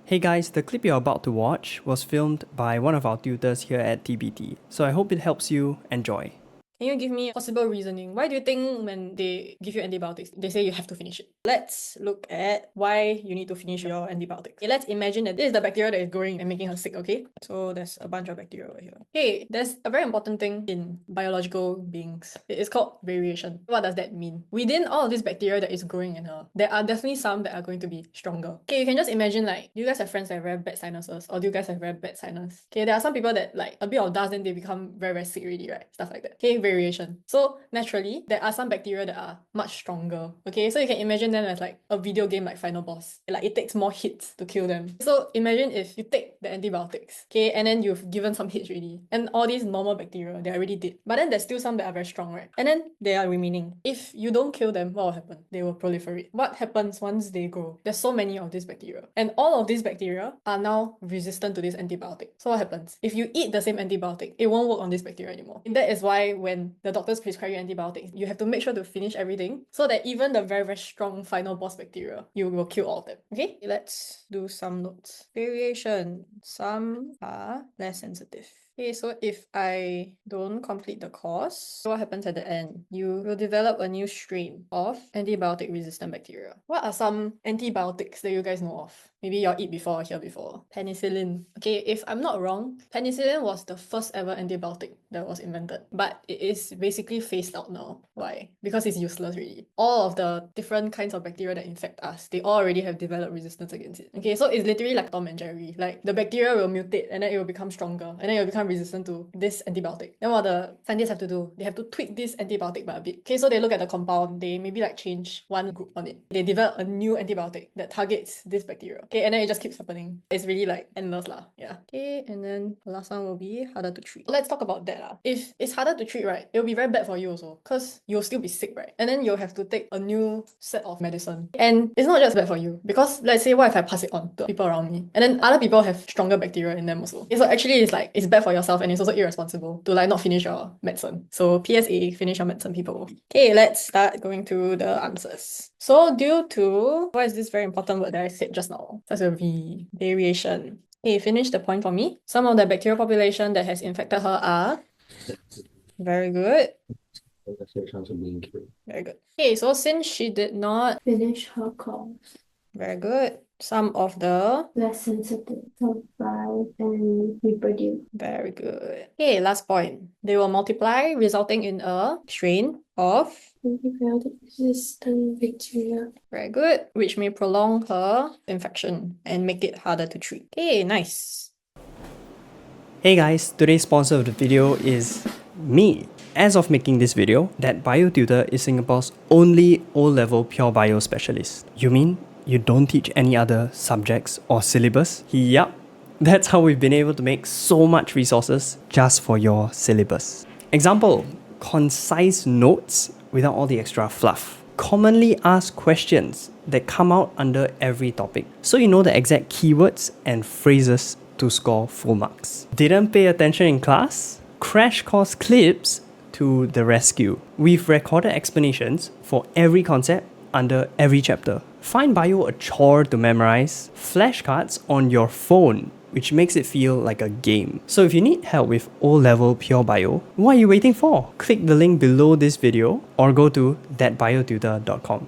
Hey guys, the clip you're about to watch was filmed by one of our tutors here at TBT, so I hope it helps you enjoy. Can you give me possible reasoning? Why do you think when they give you antibiotics, they say you have to finish it? Let's look at why you need to finish your antibiotics. Okay, let's imagine that this is the bacteria that is growing and making her sick, okay? So there's a bunch of bacteria over here. Okay, there's a very important thing in biological beings. It's called variation. What does that mean? Within all of this bacteria that is growing in her, there are definitely some that are going to be stronger. Okay, you can just imagine like, do you guys have friends that have very bad sinuses? Or do you guys have very bad sinus? Okay, there are some people that like a bit of dust then they become very, very sick already, right? Stuff like that. Okay, variation. So naturally, there are some bacteria that are much stronger. Okay, so you can imagine them as like a video game like Final Boss. Like it takes more hits to kill them. So imagine if you take the antibiotics, okay, and then you've given some hits already, and all these normal bacteria, they're already dead. But then there's still some that are very strong, right? And then they are remaining. If you don't kill them, what will happen? They will proliferate. What happens once they grow? There's so many of these bacteria, and all of these bacteria are now resistant to this antibiotic. So what happens? If you eat the same antibiotic, it won't work on this bacteria anymore. And that is why when the doctors prescribe you antibiotics, you have to make sure to finish everything so that even the very, very strong final boss bacteria, you will kill all of them. Okay, let's do some notes. Variation. Some are less sensitive. Okay, so if I don't complete the course, what happens at the end? You will develop a new strain of antibiotic-resistant bacteria. What are some antibiotics that you guys know of? Maybe you'll eat before or hear before. Penicillin. Okay, if I'm not wrong, penicillin was the first ever antibiotic that was invented. But it is basically phased out now. Why? Because it's useless really. All of the different kinds of bacteria that infect us, they all already have developed resistance against it. Okay, so it's literally like Tom and Jerry. Like the bacteria will mutate and then it will become stronger and then it will become resistant to this antibiotic. Then what the scientists have to do, they have to tweak this antibiotic by a bit. Okay, so they look at the compound, they maybe like change one group on it. They develop a new antibiotic that targets this bacteria. Okay, and then it just keeps happening. It's really like endless lah. Yeah. Okay, and then the last one will be harder to treat. Let's talk about that lah. If it's harder to treat, right, it'll be very bad for you also because you'll still be sick, right? And then you'll have to take a new set of medicine. And it's not just bad for you because let's say what if I pass it on to people around me and then other people have stronger bacteria in them also. So actually it's like it's bad for yourself and it's also irresponsible to like not finish your medicine. So PSA, finish your medicine, people. Okay, let's start going through the answers. So due to, what is this very important word that I said just now? That's a V, variation. Okay, finish the point for me. Some of the bacterial population that has infected her are... Very good. Very good. Okay, so since she did not finish her course, very good. Some of the less sensitive, survive and reproduce. Very good. Okay, last point. They will multiply, resulting in a strain of antibiotic-resistant bacteria. Very good, which may prolong her infection and make it harder to treat. Okay, nice. Hey guys, today's sponsor of the video is me. As of making this video, ThatBioTutor is Singapore's only O-level pure bio specialist. You mean you don't teach any other subjects or syllabus? Yup, that's how we've been able to make so much resources just for your syllabus. Example, concise notes without all the extra fluff. Commonly asked questions that come out under every topic, so you know the exact keywords and phrases to score full marks. Didn't pay attention in class? Crash course clips to the rescue. We've recorded explanations for every concept under every chapter. Find bio a chore to memorize, flashcards on your phone, which makes it feel like a game. So if you need help with O-level pure bio, what are you waiting for? Click the link below this video or go to thatbiotutor.com.